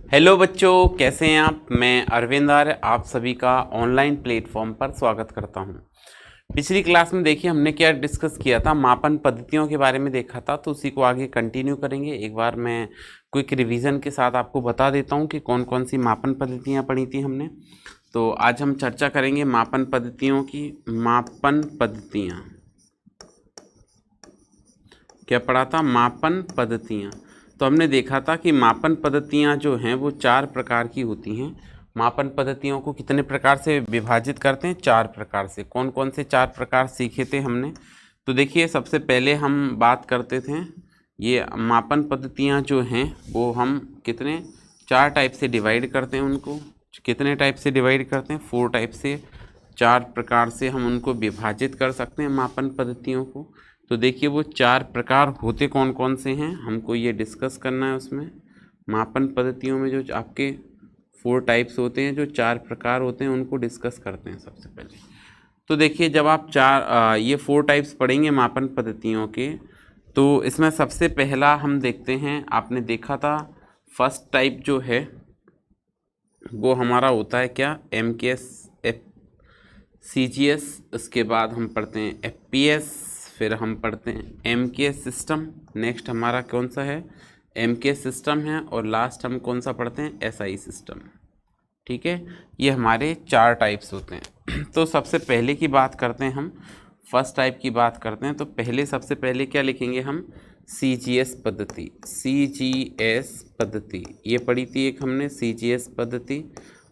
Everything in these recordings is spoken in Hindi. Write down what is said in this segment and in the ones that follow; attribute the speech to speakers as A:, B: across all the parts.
A: हेलो बच्चों, कैसे हैं आप। मैं अरविंद आर्य आप सभी का ऑनलाइन प्लेटफॉर्म पर स्वागत करता हूं। पिछली क्लास में देखिए हमने क्या डिस्कस किया था, मापन पद्धतियों के बारे में देखा था, तो उसी को आगे कंटिन्यू करेंगे। एक बार मैं क्विक रिवीजन के साथ आपको बता देता हूं कि कौन कौन सी मापन पद्धतियां पढ़ी थी हमने। तो आज हम चर्चा करेंगे मापन पद्धतियों की। मापन पद्धतियाँ क्या पढ़ा था? मापन पद्धतियाँ। तो हमने देखा था कि मापन पद्धतियाँ जो हैं वो 4 प्रकार की होती हैं। मापन पद्धतियों को कितने प्रकार से विभाजित करते हैं? 4 प्रकार से। कौन कौन से 4 प्रकार सीखे थे हमने? तो देखिए, सबसे पहले हम बात करते थे, ये मापन पद्धतियाँ जो हैं वो हम कितने 4 टाइप से डिवाइड करते हैं उनको। कितने टाइप से डिवाइड करते हैं? 4 टाइप से, 4 प्रकार से हम उनको विभाजित कर सकते हैं मापन पद्धतियों को। तो देखिए वो 4 प्रकार होते कौन कौन से हैं, हमको ये डिस्कस करना है। उसमें मापन पद्धतियों में जो आपके 4 टाइप्स होते हैं, जो 4 प्रकार होते हैं, उनको डिस्कस करते हैं सबसे पहले। तो देखिए, जब आप ये 4 टाइप्स पढ़ेंगे मापन पद्धतियों के, तो इसमें सबसे पहला हम देखते हैं, आपने देखा था फर्स्ट टाइप जो है वो हमारा होता है क्या? MKS CGS। उसके बाद हम पढ़ते हैं FPS, फिर हम पढ़ते हैं MKS सिस्टम। नेक्स्ट हमारा कौन सा है? MKS सिस्टम है। और लास्ट हम कौन सा पढ़ते हैं? SI system. ठीक है, ये हमारे 4 टाइप्स होते हैं। तो सबसे पहले की बात करते हैं, हम फर्स्ट टाइप की बात करते हैं। तो पहले सबसे पहले क्या लिखेंगे हम? CGS पद्धति। CGS पद्धति ये पढ़ी थी एक हमने, CGS पद्धति।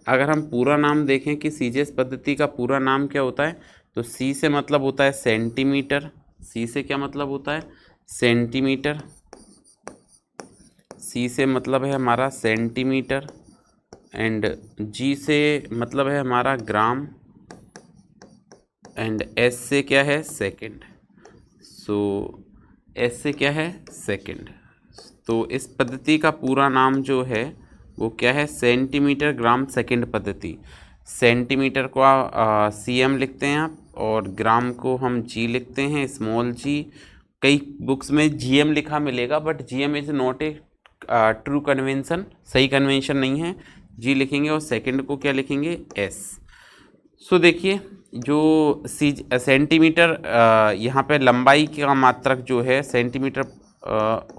A: अगर हम पूरा नाम देखें कि CGS पद्धति का पूरा नाम क्या होता है, तो C से मतलब होता है सेंटीमीटर। C से क्या मतलब होता है? सेंटीमीटर। C से मतलब है हमारा सेंटीमीटर। एंड G से मतलब है हमारा ग्राम। एंड S से क्या है? सेकंड। सो S से क्या है? सेकंड। तो इस पद्धति का पूरा नाम जो है वो क्या है? सेंटीमीटर ग्राम सेकंड पद्धति। सेंटीमीटर को CM लिखते हैं आप, और ग्राम को हम G लिखते हैं, स्मॉल g। कई बुक्स में GM लिखा मिलेगा, but GM is not a true convention, सही कन्वेंशन नहीं है। G लिखेंगे और सेकंड को क्या लिखेंगे? S। सो देखिए, जो सेंटीमीटर यहाँ पे लंबाई का मात्रक जो है सेंटीमीटर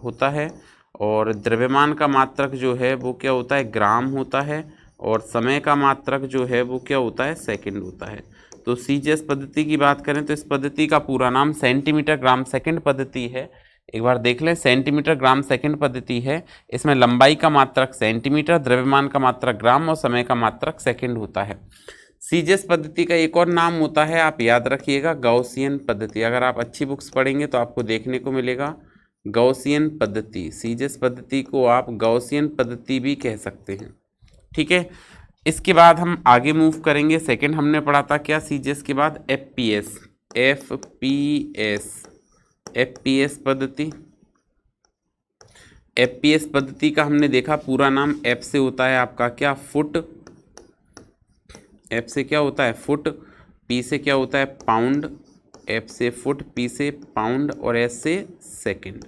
A: होता है, और द्रव्यमान का मात्रक जो है वो क्या होता है? ग्राम होता है। और समय का मात्रक जो है वो क्या होता है? सेकंड होता है। तो CGS पद्धति की बात करें तो इस पद्धति का पूरा नाम सेंटीमीटर ग्राम सेकंड पद्धति है। एक बार देख लें, सेंटीमीटर ग्राम सेकंड पद्धति है। इसमें लंबाई का मात्रक सेंटीमीटर, द्रव्यमान का मात्रक ग्राम और समय का मात्रक सेकंड होता है। CGS पद्धति का एक और नाम होता है, आप याद रखिएगा, गॉसियन पद्धति। अगर आप अच्छी बुक्स पढ़ेंगे तो आपको देखने को मिलेगा गॉसियन पद्धति। CGS पद्धति को आप गॉसियन पद्धति भी कह सकते हैं। ठीक है, इसके बाद हम आगे मूव करेंगे। सेकंड हमने पढ़ा था क्या CGS के बाद? FPS। FPS पद्धति। FPS पद्धति का हमने देखा पूरा नाम F से होता है आपका क्या? फुट। F से क्या होता है? फुट। P से क्या होता है? पाउंड। F से फुट, P से पाउंड और S से सेकंड।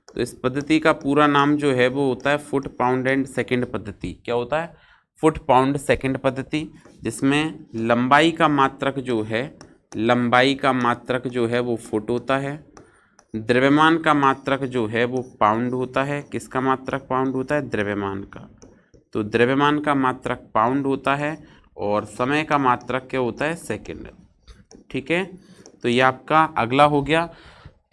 A: तो इस पद्धति का पूरा नाम जो है वो होता है फुट पाउंड एंड सेकंड पद्धति। क्या होता है? फुट पाउंड सेकंड पद्धति, जिसमें लंबाई का मात्रक जो है, लंबाई का मात्रक जो है वो फुट होता है। द्रव्यमान का मात्रक जो है वो पाउंड होता है। किसका मात्रक पाउंड होता है? द्रव्यमान का। तो द्रव्यमान का मात्रक पाउंड होता है, और समय का मात्रक क्या होता है? सेकंड। ठीक है, तो ये आपका अगला हो गया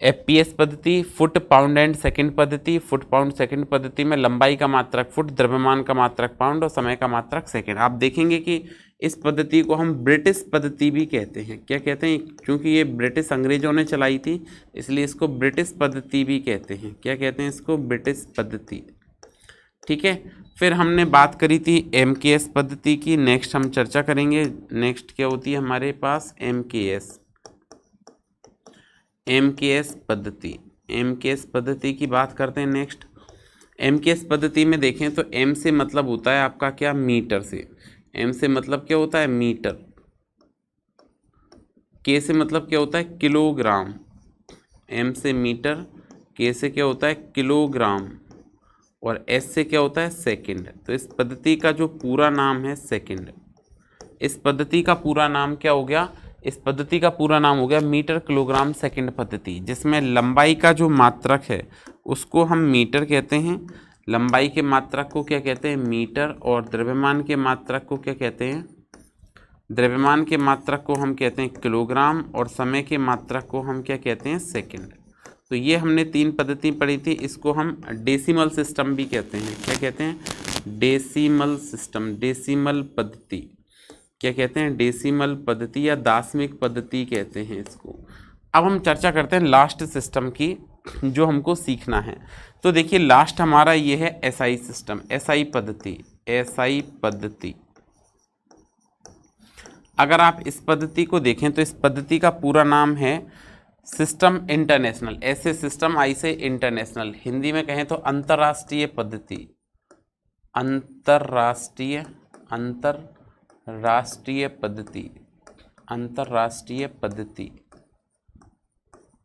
A: FPS पद्धति, फुट पाउंड एंड सेकंड पद्धति। फुट पाउंड सेकंड पद्धति में लंबाई का मात्रक फुट, द्रव्यमान का मात्रक पाउंड और समय का मात्रक सेकंड। आप देखेंगे कि इस पद्धति को हम ब्रिटिश पद्धति भी कहते हैं। क्या कहते हैं? क्योंकि ये ब्रिटिश अंग्रेजों ने चलाई थी, इसलिए इसको ब्रिटिश पद्धति भी कहते हैं। क्या कहते हैं इसको? ब्रिटिश पद्धति। ठीक है, फिर हमने बात करी थी MKS पद्धति की। नेक्स्ट हम चर्चा करेंगे। नेक्स्ट क्या होती है हमारे पास? MKS पद्धति। MKS पद्धति की बात करते हैं नेक्स्ट। MKS पद्धति में देखें तो M से मतलब होता है आपका क्या? मीटर से। M से मतलब क्या होता है? मीटर। K से मतलब क्या होता है? किलोग्राम। M से मीटर, K से क्या होता है? किलोग्राम। और एस से क्या होता है सेकंड। तो इस पद्धति का जो पूरा नाम है सेकंड। इस पद्धति का पूरा नाम क्या हो गया? इस पद्धति का पूरा नाम हो गया मीटर किलोग्राम सेकंड पद्धति, जिसमें लंबाई का जो मात्रक है उसको हम मीटर कहते हैं, लंबाई के मात्रक को क्या कहते हैं? मीटर, और द्रव्यमान के मात्रक को क्या कहते हैं? द्रव्यमान के मात्रक को हम कहते हैं किलोग्राम, और समय के मात्रक को हम क्या कहते हैं? सेकंड। तो ये हमने 3 पद्धति पढ़ी थी। इसको हम डेसिमल सिस्टम भी कहते हैं। क्या कहते हैं? डेसिमल सिस्टम, डेसिमल पद्धति। क्या कहते हैं? डेसिमल पद्धति या दाशमिक पद्धति कहते हैं इसको। अब हम चर्चा करते हैं लास्ट सिस्टम की, जो हमको सीखना है। तो देखिए लास्ट हमारा ये है एसआई सिस्टम, एसआई पद्धति, एसआई पद्धति। अगर आप इस पद्धति को देखें तो इस पद्धति का पूरा नाम है सिस्टम इंटरनेशनल। ऐसे सिस्टम, आई से इंटरनेशनल। हिंदी में कहें तो अंतर्राष्ट्रीय पद्धति, अंतर्राष्ट्रीय, अंतर्राष्ट्रीय पद्धति, अंतर्राष्ट्रीय पद्धति।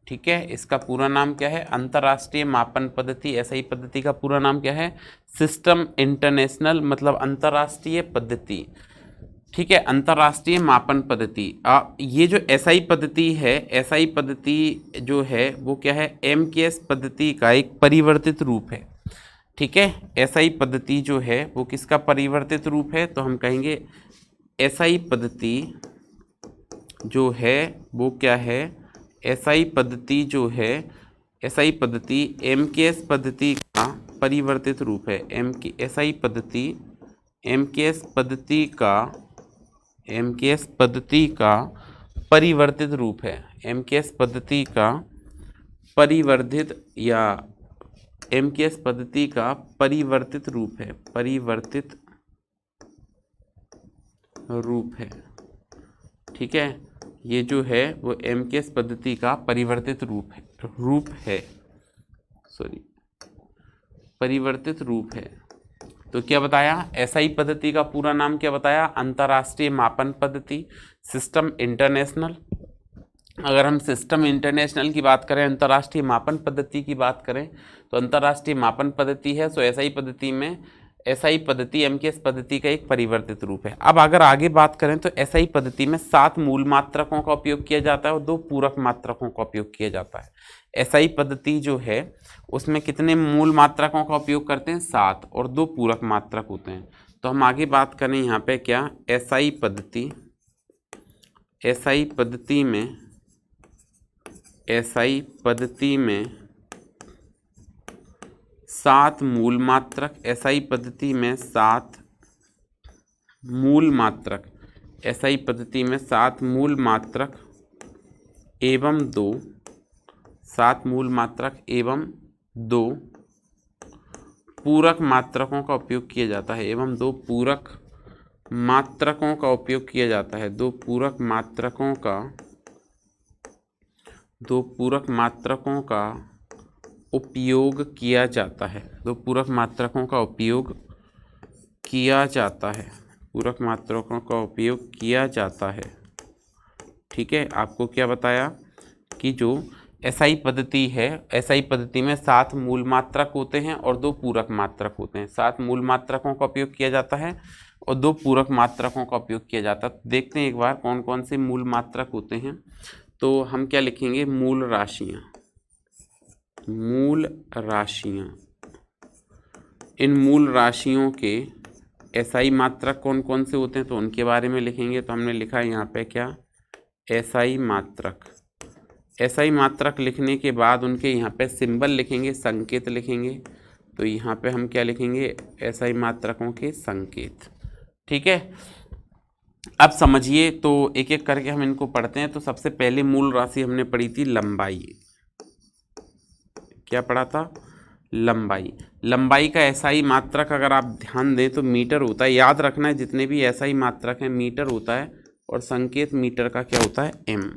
A: ठीक है, इसका पूरा नाम क्या है? अंतर्राष्ट्रीय मापन पद्धति। एसआई पद्धति का पूरा नाम क्या है? सिस्टम इंटरनेशनल, मतलब अंतर्राष्ट्रीय पद्धति। ठीक है, अंतर्राष्ट्रीय मापन पद्धति। ये जो एसआई पद्धति है, एसआई पद्धति जो है वो क्या है? एमकेएस पद्धति का एक परिवर्तित रूप है। ठीक है, एसआई पद्धति जो है वो किसका परिवर्तित रूप है? तो हम कहेंगे एसआई पद्धति जो है वो क्या है? एसआई पद्धति जो है, एसआई पद्धति एमकेएस पद्धति का परिवर्तित रूप है। एसआई पद्धति एमकेएस पद्धति का, एमकेएस पद्धति का परिवर्तित रूप है। एमकेएस पद्धति का परिवर्धित या एमकेएस पद्धति का परिवर्तित रूप है, परिवर्तित रूप है। ठीक है, ये जो है वो एमकेएस पद्धति का परिवर्तित रूप है, सॉरी, परिवर्तित रूप है। तो क्या बताया? एसआई पद्धति का पूरा नाम क्या बताया? अंतर्राष्ट्रीय मापन पद्धति, सिस्टम इंटरनेशनल। अगर हम सिस्टम इंटरनेशनल की बात करें, अंतर्राष्ट्रीय मापन पद्धति की बात करें, तो अंतर्राष्ट्रीय मापन पद्धति है। सो एसआई पद्धति में, एसआई पद्धति एमकेएस पद्धति का एक परिवर्तित रूप है। अब अगर आगे बात करें तो एसआई पद्धति में 7 मूल मात्रकों का उपयोग किया जाता है और 2 पूरक मात्रकों का उपयोग किया जाता है। एसआई पद्धति जो है उसमें कितने मूल मात्रकों का उपयोग करते हैं? 7, और 2 पूरक मात्रक होते हैं। तो हम आगे बात करें यहाँ पे क्या? एसआई पद्धति, एसआई पद्धति में, एसआई पद्धति में 7 मूल मात्रक, एसआई पद्धति में 7 मूल मात्रक, एसआई पद्धति में 7 मूल मात्रक एवं 2, 7 मूल मात्रक एवं 2 पूरक मात्रकों का उपयोग किया जाता है, एवं 2 पूरक मात्रकों का उपयोग किया जाता है। 2 पूरक मात्रकों का, 2 पूरक मात्रकों का उपयोग किया जाता है। 2 पूरक मात्रकों का उपयोग किया जाता है, पूरक मात्रकों का उपयोग किया जाता है। ठीक है, आपको क्या बताया कि जो एसआई पद्धति है, एसआई पद्धति में 7 मूल मात्रक होते हैं और 2 पूरक मात्रक होते हैं। 7 मूल मात्रकों का उपयोग किया जाता है और 2 पूरक मात्रकों का उपयोग किया जाता है। देखते हैं एक बार कौन कौन से मूल मात्रक होते हैं। तो हम क्या लिखेंगे? मूल राशियाँ, मूल राशियाँ। इन मूल राशियों के एसआई मात्रक कौन कौन से होते हैं तो उनके बारे में लिखेंगे। तो हमने लिखा है यहाँ पे क्या? एसआई मात्रक। एसआई मात्रक लिखने के बाद उनके यहाँ पे सिंबल लिखेंगे, संकेत लिखेंगे। तो यहाँ पे हम क्या लिखेंगे? एसआई मात्रकों के संकेत। ठीक है, अब समझिए, तो एक एक करके हम इनको पढ़ते हैं। तो सबसे पहले मूल राशि हमने पढ़ी थी लंबाई। क्या पढ़ा था? लंबाई। लंबाई का एसआई मात्रक अगर आप ध्यान दें तो मीटर होता है। याद रखना है जितने भी एसआई मात्रक हैं मीटर होता है, और संकेत मीटर का क्या होता है? एम।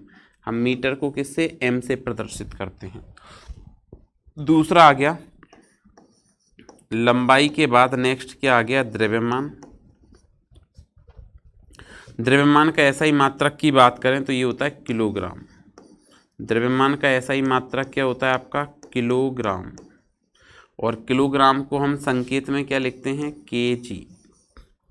A: हम मीटर को किससे? एम से प्रदर्शित करते हैं। दूसरा आ गया लंबाई के बाद नेक्स्ट क्या आ गया? द्रव्यमान। द्रव्यमान का एसआई मात्रक की बात करें तो ये होता है किलोग्राम। द्रव्यमान का एसआई मात्रक क्या होता है आपका? किलोग्राम। और किलोग्राम को हम संकेत में क्या लिखते हैं, केजी।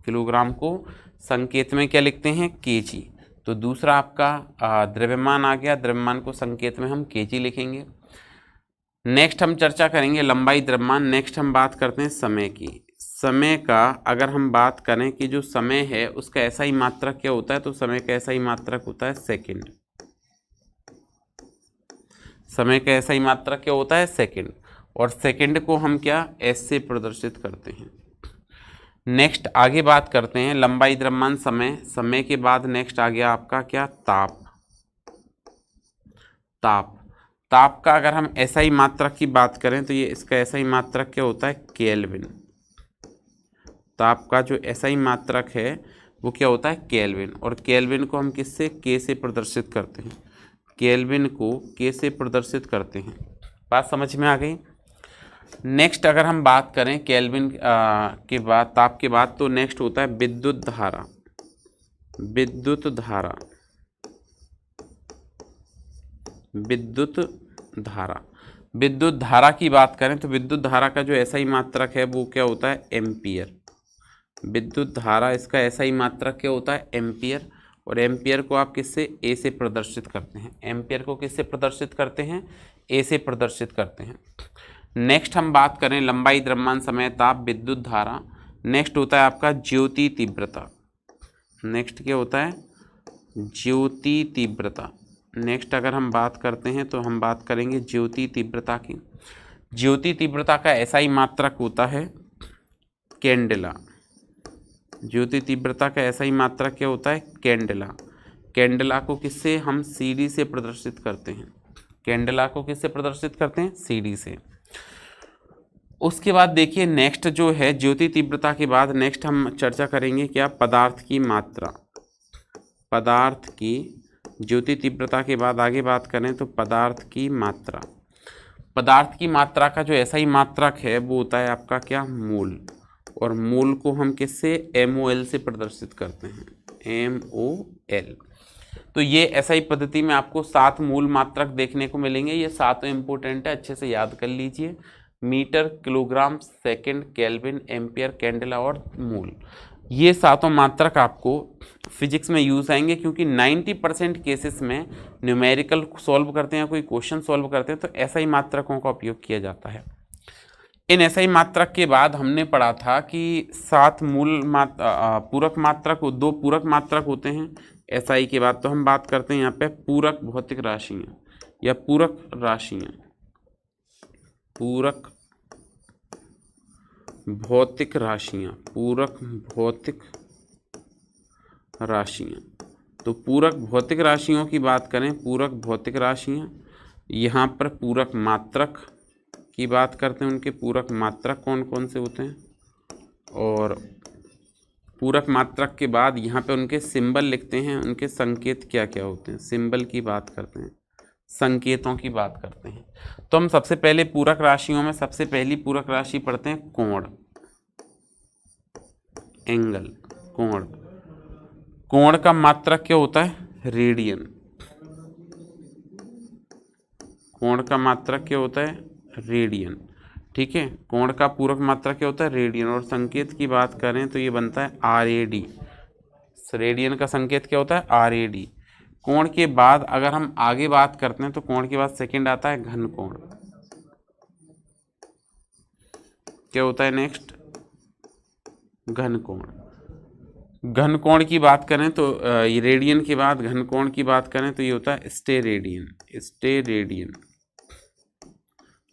A: किलोग्राम को संकेत में क्या लिखते हैं, केजी। तो दूसरा आपका द्रव्यमान आ गया, द्रव्यमान को संकेत में हम केजी लिखेंगे। नेक्स्ट हम चर्चा करेंगे लंबाई द्रव्यमान। नेक्स्ट हम बात करते हैं समय की। समय का अगर हम बात करें कि जो समय है उसका ऐसा ही मात्रक क्या होता है, तो समय का ऐसा ही मात्रक होता है सेकंड। समय का ऐसा ही मात्रक क्या होता है, सेकंड। और सेकंड को हम क्या, एस से प्रदर्शित करते हैं। नेक्स्ट आगे बात करते हैं लंबाई द्रव्यमान समय। समय के बाद नेक्स्ट आ गया आपका क्या, ताप। ताप, ताप का अगर हम ऐसा ही मात्रक की बात करें तो ये इसका ऐसा ही मात्रक क्या होता है, केल्विन। ताप का जो ऐसा ही मात्रक है वो क्या होता है, केल्विन। और केल्विन को हम किससे, के से प्रदर्शित करते हैं। केल्विन को के से प्रदर्शित करते हैं। बात समझ में आ गई। नेक्स्ट अगर हम बात करें केल्विन के बाद, ताप के बाद, तो नेक्स्ट होता है विद्युत धारा। विद्युत धारा, विद्युत धारा। विद्युत धारा की बात करें तो विद्युत धारा का जो ऐसा ही मात्रक है वो क्या होता है, एम्पियर। विद्युत धारा इसका ऐसा ही मात्रक क्या होता है, एम्पियर। और एम्पियर को आप किससे, ए से प्रदर्शित करते हैं। एम्पियर को किससे प्रदर्शित करते हैं, ए से प्रदर्शित करते हैं। नेक्स्ट हम बात करें लंबाई द्रव्यमान समय ताप विद्युत धारा। नेक्स्ट होता है आपका ज्योति तीव्रता। नेक्स्ट क्या होता है, ज्योति तीव्रता। नेक्स्ट अगर हम बात करते हैं तो हम बात करेंगे ज्योति तीव्रता की। ज्योति तीव्रता का ऐसा ही मात्रक होता है कैंडेला। ज्योति तीव्रता का ऐसा ही मात्रक क्या होता है, कैंडेला। कैंडेला को किससे हम सीडी से प्रदर्शित करते हैं। कैंडेला को किससे प्रदर्शित करते हैं, सीडी से। उसके बाद देखिए नेक्स्ट जो है ज्योति तीव्रता के बाद नेक्स्ट हम चर्चा करेंगे क्या, पदार्थ की मात्रा। पदार्थ की, ज्योति तीव्रता के बाद आगे बात करें तो पदार्थ की मात्रा। पदार्थ की मात्रा का जो ऐसा ही मात्रक है वो होता है आपका क्या, मोल। और मोल को हम किससे, MOL से प्रदर्शित करते हैं, MOL। तो ये ऐसा ही पद्धति में आपको 7 मूल मात्रक देखने को मिलेंगे। ये 7 इंपॉर्टेंट है, अच्छे से याद कर लीजिए। Metre, kilogram, second, kelvin, ampere, candela और मूल। ये 7 मात्रक आपको फिजिक्स में यूज आएंगे, क्योंकि 90% केसेस में न्यूमेरिकल सॉल्व करते हैं, कोई क्वेश्चन सॉल्व करते हैं तो ऐसा ही मात्रकों का उपयोग किया जाता है। इन ऐसा ही मात्रक के बाद हमने पढ़ा था कि 7 मूल पूरक मात्रक, 2 पूरक मात्रक होते हैं SI के बाद। तो हम बात करते हैं यहाँ पे पूरक भौतिक राशियाँ या पूरक राशियाँ। पूरक भौतिक राशियाँ, पूरक भौतिक राशियाँ। तो पूरक भौतिक राशियों की बात करें, पूरक भौतिक राशियाँ, यहाँ पर पूरक मात्रक की बात करते हैं, उनके पूरक मात्रक कौन कौन से होते हैं। और पूरक मात्रक के बाद यहाँ पे उनके सिंबल लिखते हैं, उनके संकेत क्या क्या होते हैं, सिंबल की बात करते हैं, संकेतों की बात करते हैं। तो हम सबसे पहले पूरक राशियों में सबसे पहली पूरक राशि पढ़ते हैं कोण, एंगल, कोण। कोण का मात्रक क्या होता है, रेडियन। कोण का मात्रक क्या होता है, रेडियन। ठीक है, कोण का पूरक मात्रक क्या होता है, रेडियन। और संकेत की बात करें तो ये बनता है RAD। रेडियन का संकेत क्या होता है, RAD। कोण के बाद अगर हम आगे बात करते हैं तो कोण के बाद सेकंड आता है घन कोण। क्या होता है नेक्स्ट, घन कोण। घन कोण की बात करें तो ये रेडियन के बाद घन कोण की बात करें तो ये होता है स्टेरेडियन। स्टेरेडियन।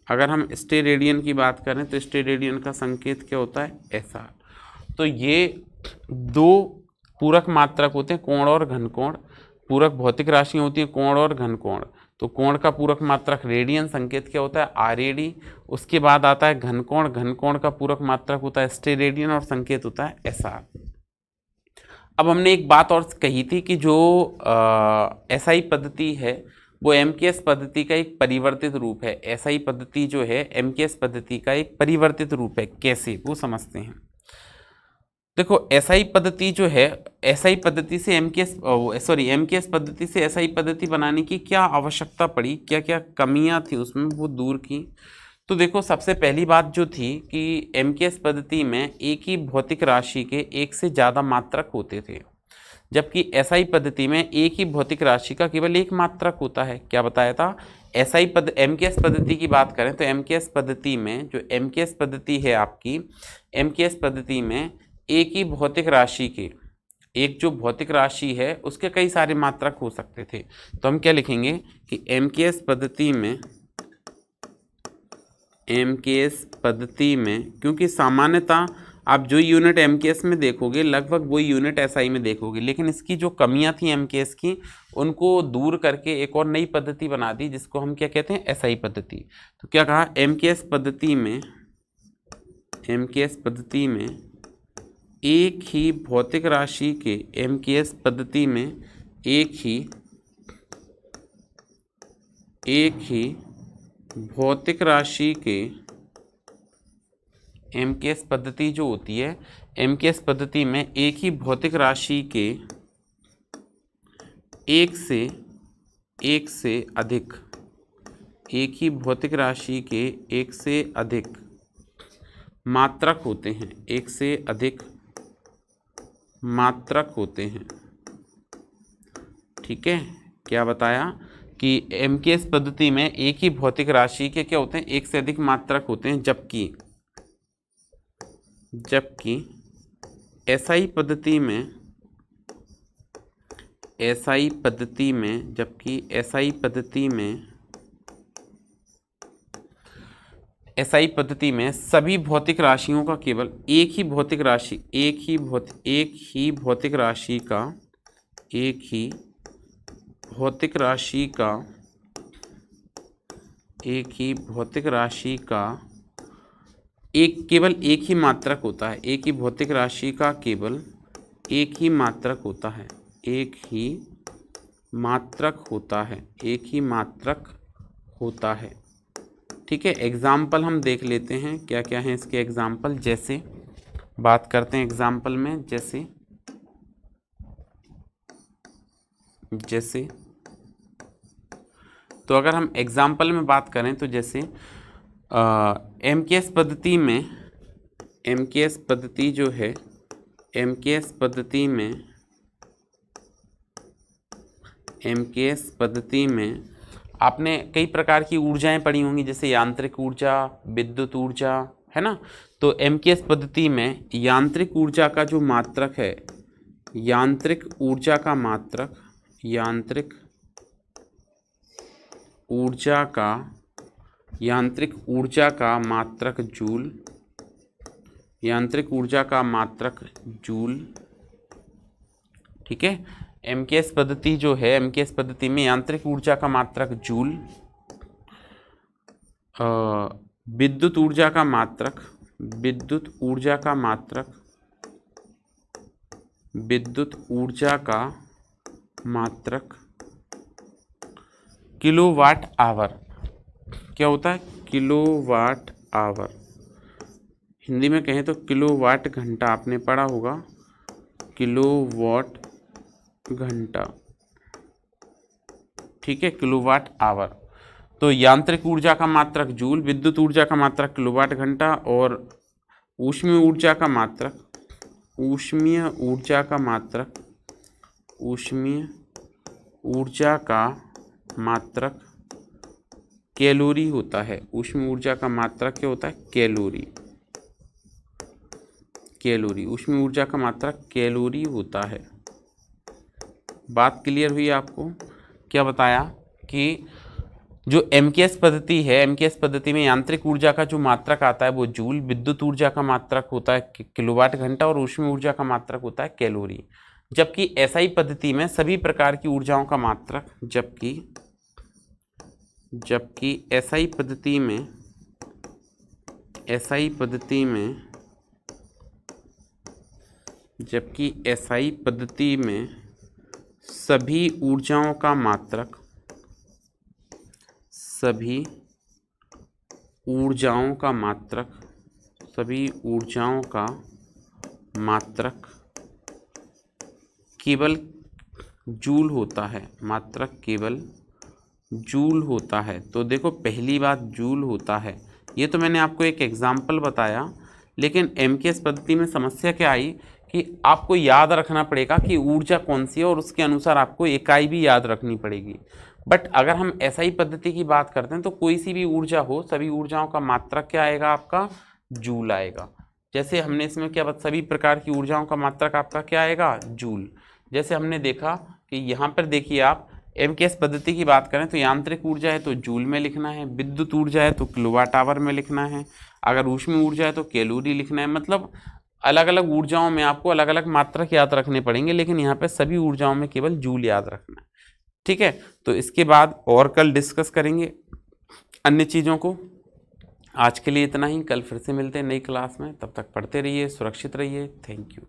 A: अगर हम स्टेरेडियन की बात करें तो स्टेरेडियन का संकेत क्या होता है, SR। तो ये 2 पूरक मात्रक होते हैं, कोण और घन कोण। पूरक भौतिक राशियाँ होती हैं कोण और घन कोण। तो कोण का पूरक मात्रक रेडियन, संकेत क्या होता है, RAD। उसके बाद आता है घन कोण। घन कोण का पूरक मात्रक होता है स्टेरेडियन और संकेत होता है SR। अब हमने एक बात और कही थी कि जो SI पद्धति है वो MKS पद्धति का एक परिवर्तित रूप है। SI पद्धति जो है MKS पद्धति का एक परिवर्तित रूप है। कैसे, वो समझते हैं। देखो SI पद्धति जो है, SI पद्धति से MKS पद्धति से SI पद्धति बनाने की क्या आवश्यकता पड़ी, क्या क्या कमियां थी उसमें, वो दूर की। तो देखो सबसे पहली बात जो थी कि एमकेएस पद्धति में एक ही भौतिक राशि के एक से ज़्यादा मात्रक होते थे, जबकि एसआई पद्धति में एक ही भौतिक राशि का केवल एक मात्रक होता है। क्या बताया था? एमकेएस पद्धति की बात करें तो एमकेएस पद्धति में जो एमकेएस पद्धति है आपकी, एमकेएस पद्धति में एक ही भौतिक राशि के, एक जो भौतिक राशि है उसके कई सारे मात्रक हो सकते थे। तो हम क्या लिखेंगे कि एमकेएस पद्धति में क्योंकि सामान्यतः आप जो यूनिट एमकेएस में देखोगे लगभग वही यूनिट एसआई में देखोगे, लेकिन इसकी जो कमियां थी एमकेएस की उनको दूर करके एक और नई पद्धति बना दी जिसको हम क्या कहते हैं? एसआई पद्धति। तो क्या कहा? एमकेएस पद्धति में एक ही भौतिक राशि के, एमकेएस पद्धति में एक ही भौतिक राशि के, एमकेएस पद्धति जो होती है, एमकेएस पद्धति में एक ही भौतिक राशि के एक से अधिक, एक ही भौतिक राशि के एक से अधिक मात्रक होते हैं, एक से अधिक मात्रक होते हैं। ठीक है, क्या बताया कि एमकेएस पद्धति में एक ही भौतिक राशि के क्या होते हैं? एक से अधिक मात्रक होते हैं, जबकि एसआई पद्धति में सभी भौतिक राशियों का केवल एक ही भौतिक राशि का केवल एक ही मात्रक होता है, एक ही भौतिक राशि का केवल एक ही मात्रक होता है, एक ही मात्रक होता है। ठीक है, एग्जाम्पल हम देख लेते हैं क्या क्या है इसके एग्जाम्पल। जैसे बात करते हैं एग्जाम्पल में, जैसे तो अगर हम एग्जाम्पल में बात करें तो जैसे एमकेएस पद्धति में, एमकेएस पद्धति जो है, एमकेएस पद्धति में आपने कई प्रकार की ऊर्जाएं पढ़ी होंगी, जैसे यांत्रिक ऊर्जा, विद्युत ऊर्जा, है ना। तो एमकेएस पद्धति में यांत्रिक ऊर्जा का जो मात्रक है, यांत्रिक ऊर्जा का मात्रक जूल, यांत्रिक ऊर्जा का मात्रक जूल। ठीक है, एमकेएस पद्धति जो है, एमकेएस पद्धति में यांत्रिक ऊर्जा का मात्रक जूल, विद्युत ऊर्जा का मात्रक किलोवाट आवर। क्या होता है? Kilowatt hour. हिंदी में कहें तो किलोवाट घंटा, आपने पढ़ा होगा, किलोवाट घंटा। ठीक है, किलोवाट आवर। तो यांत्रिक ऊर्जा का मात्रक जूल, विद्युत ऊर्जा का मात्रक किलोवाट घंटा, और ऊष्मीय ऊर्जा का मात्रक कैलोरी होता है। ऊष्मीय ऊर्जा का मात्रक क्या होता है? कैलोरी। ऊष्मीय ऊर्जा का मात्रक कैलोरी होता है। बात क्लियर हुई आपको? क्या बताया कि जो एमकेएस पद्धति है, एमकेएस पद्धति में यांत्रिक ऊर्जा का जो मात्रक आता है वो जूल, विद्युत ऊर्जा का मात्रक होता है किलोवाट घंटा, और ऊष्मीय ऊर्जा का मात्रक होता है कैलोरी। जबकि एसआई पद्धति में सभी प्रकार की ऊर्जाओं का मात्रक, जबकि एसआई पद्धति में सभी ऊर्जाओं का मात्रक केवल जूल होता है, मात्रक केवल जूल होता है। तो देखो पहली बात जूल होता है, ये तो मैंने आपको एक एग्जाम्पल बताया, लेकिन एमकेएस पद्धति में समस्या क्या आई कि आपको याद रखना पड़ेगा कि ऊर्जा कौन सी है और उसके अनुसार आपको इकाई भी याद रखनी पड़ेगी। बट अगर हम एसआई पद्धति की बात करते हैं तो कोई सी भी ऊर्जा हो, सभी ऊर्जाओं का मात्रक क्या आएगा आपका, जूल आएगा। जैसे हमने इसमें क्या सभी प्रकार की ऊर्जाओं का मात्रक आपका क्या आएगा, जूल। जैसे हमने देखा कि यहाँ पर देखिए आप एमकेएस पद्धति की बात करें तो यांत्रिक ऊर्जा है तो जूल में लिखना है, विद्युत ऊर्जा है तो किलोवाट आवर में लिखना है, अगर ऊष्मीय ऊर्जा है तो कैलोरी लिखना है। मतलब अलग अलग ऊर्जाओं में आपको अलग अलग मात्रक याद रखने पड़ेंगे, लेकिन यहाँ पे सभी ऊर्जाओं में केवल जूल याद रखना है। ठीक है, तो इसके बाद और कल डिस्कस करेंगे अन्य चीज़ों को। आज के लिए इतना ही, कल फिर से मिलते हैं नई क्लास में, तब तक पढ़ते रहिए, सुरक्षित रहिए। Thank you.